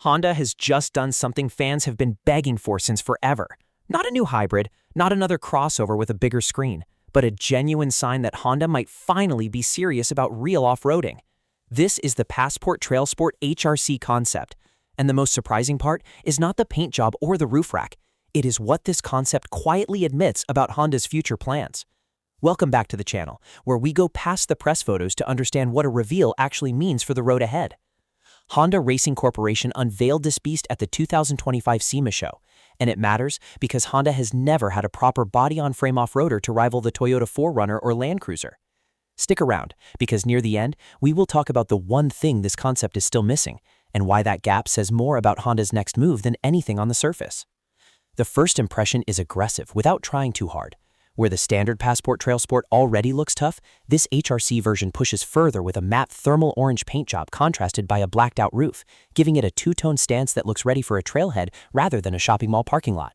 Honda has just done something fans have been begging for since forever. Not a new hybrid, not another crossover with a bigger screen, but a genuine sign that Honda might finally be serious about real off-roading. This is the Passport Trail Sport HRC concept, and the most surprising part is not the paint job or the roof rack. It is what this concept quietly admits about Honda's future plans. Welcome back to the channel, where we go past the press photos to understand what a reveal actually means for the road ahead. Honda Racing Corporation unveiled this beast at the 2025 SEMA show, and it matters because Honda has never had a proper body-on-frame off-roader to rival the Toyota 4Runner or Land Cruiser. Stick around, because near the end, we will talk about the one thing this concept is still missing, and why that gap says more about Honda's next move than anything on the surface. The first impression is aggressive without trying too hard. Where the standard Passport Trail Sport already looks tough, this HRC version pushes further with a matte thermal orange paint job contrasted by a blacked-out roof, giving it a two-tone stance that looks ready for a trailhead rather than a shopping mall parking lot.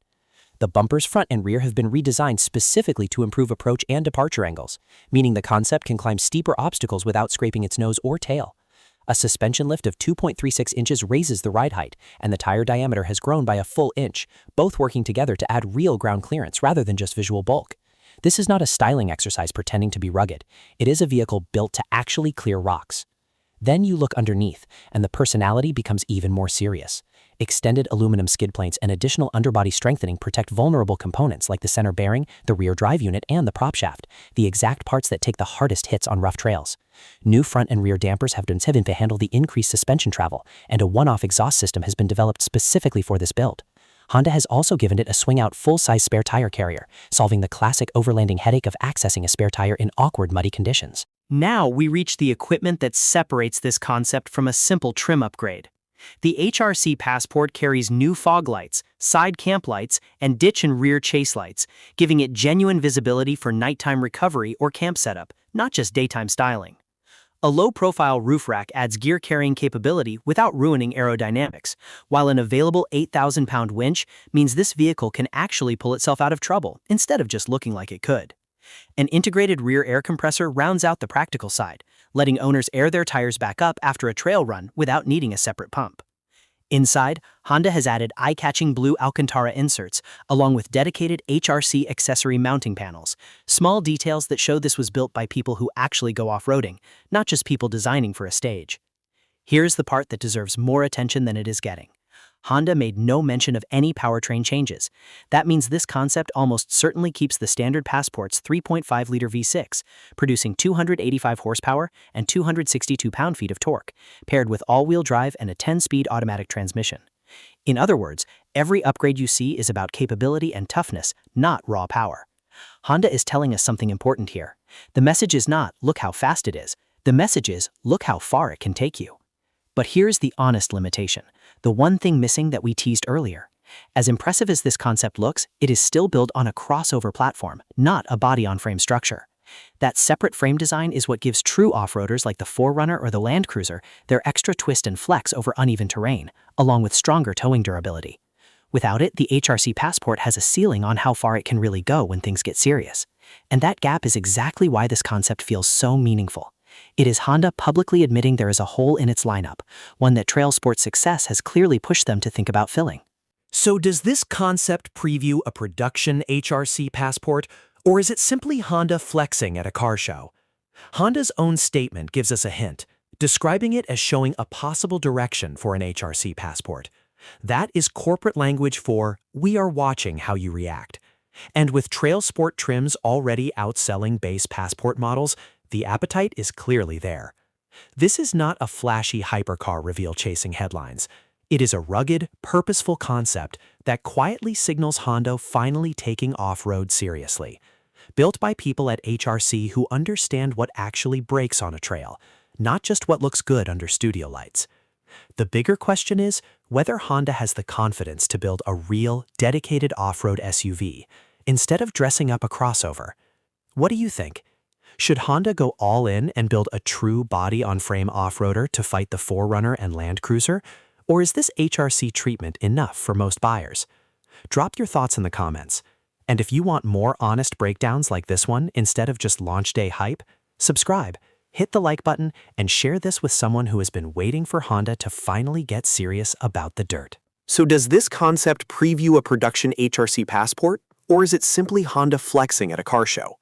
The bumpers front and rear have been redesigned specifically to improve approach and departure angles, meaning the concept can climb steeper obstacles without scraping its nose or tail. A suspension lift of 2.36 inches raises the ride height, and the tire diameter has grown by a full inch, both working together to add real ground clearance rather than just visual bulk. This is not a styling exercise pretending to be rugged. It is a vehicle built to actually clear rocks. Then you look underneath, and the personality becomes even more serious. Extended aluminum skid plates and additional underbody strengthening protect vulnerable components like the center bearing, the rear drive unit, and the prop shaft, the exact parts that take the hardest hits on rough trails. New front and rear dampers have been to handle the increased suspension travel, and a one-off exhaust system has been developed specifically for this build. Honda has also given it a swing-out full-size spare tire carrier, solving the classic overlanding headache of accessing a spare tire in awkward, muddy conditions. Now we reach the equipment that separates this concept from a simple trim upgrade. The HRC Passport carries new fog lights, side camp lights, and ditch and rear chase lights, giving it genuine visibility for nighttime recovery or camp setup, not just daytime styling. A low-profile roof rack adds gear-carrying capability without ruining aerodynamics, while an available 8,000-pound winch means this vehicle can actually pull itself out of trouble instead of just looking like it could. An integrated rear air compressor rounds out the practical side, letting owners air their tires back up after a trail run without needing a separate pump. Inside, Honda has added eye-catching blue Alcantara inserts, along with dedicated HRC accessory mounting panels, small details that show this was built by people who actually go off-roading, not just people designing for a stage. Here's the part that deserves more attention than it is getting. Honda made no mention of any powertrain changes. That means this concept almost certainly keeps the standard Passport's 3.5-liter V6, producing 285 horsepower and 262 pound-feet of torque, paired with all-wheel drive and a 10-speed automatic transmission. In other words, every upgrade you see is about capability and toughness, not raw power. Honda is telling us something important here. The message is not, look how fast it is. The message is, look how far it can take you. But here's the honest limitation, the one thing missing that we teased earlier. As impressive as this concept looks, it is still built on a crossover platform, not a body-on-frame structure. That separate frame design is what gives true off-roaders like the 4Runner or the Land Cruiser their extra twist and flex over uneven terrain, along with stronger towing durability. Without it, the HRC Passport has a ceiling on how far it can really go when things get serious. And that gap is exactly why this concept feels so meaningful. It is Honda publicly admitting there is a hole in its lineup, one that Trail Sport's success has clearly pushed them to think about filling. So does this concept preview a production HRC Passport, or is it simply Honda flexing at a car show? Honda's own statement gives us a hint, describing it as showing a possible direction for an HRC Passport. That is corporate language for, we are watching how you react. And with Trail Sport trims already outselling base Passport models, the appetite is clearly there. This is not a flashy hypercar reveal chasing headlines. It is a rugged, purposeful concept that quietly signals Honda finally taking off-road seriously. Built by people at HRC who understand what actually breaks on a trail, not just what looks good under studio lights. The bigger question is whether Honda has the confidence to build a real, dedicated off-road SUV, instead of dressing up a crossover. What do you think? Should Honda go all in and build a true body-on-frame off-roader to fight the 4Runner and Land Cruiser? Or is this HRC treatment enough for most buyers? Drop your thoughts in the comments. And if you want more honest breakdowns like this one instead of just launch day hype, subscribe. hit the like button and share this with someone who has been waiting for Honda to finally get serious about the dirt. So does this concept preview a production HRC Passport, or is it simply Honda flexing at a car show?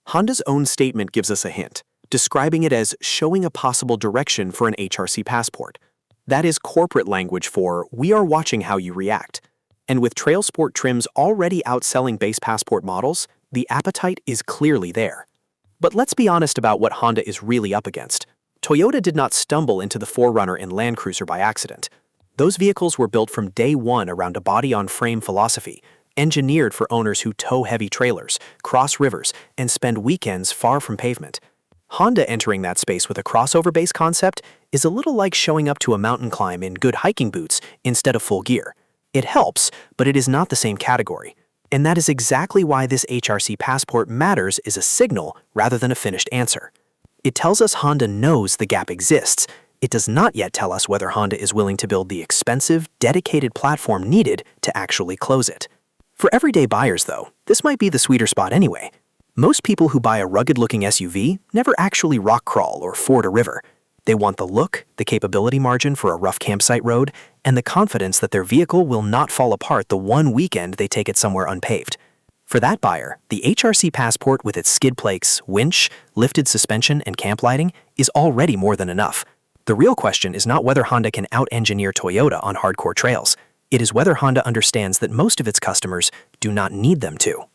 Honda's own statement gives us a hint, describing it as showing a possible direction for an HRC Passport. That is corporate language for, we are watching how you react. And with Trail Sport trims already outselling base Passport models, the appetite is clearly there. But let's be honest about what Honda is really up against. Toyota did not stumble into the 4Runner and Land Cruiser by accident. Those vehicles were built from day one around a body-on-frame philosophy, engineered for owners who tow heavy trailers, cross rivers, and spend weekends far from pavement. Honda entering that space with a crossover-based concept is a little like showing up to a mountain climb in good hiking boots instead of full gear. It helps, but it is not the same category. And that is exactly why this HRC Passport matters as a signal rather than a finished answer. It tells us Honda knows the gap exists. It does not yet tell us whether Honda is willing to build the expensive, dedicated platform needed to actually close it. For everyday buyers, though, this might be the sweeter spot anyway. Most people who buy a rugged-looking SUV never actually rock crawl or ford a river. They want the look, the capability margin for a rough campsite road, and the confidence that their vehicle will not fall apart the one weekend they take it somewhere unpaved. For that buyer, the HRC Passport with its skid plates, winch, lifted suspension, and camp lighting is already more than enough. The real question is not whether Honda can out-engineer Toyota on hardcore trails. It is whether Honda understands that most of its customers do not need them to.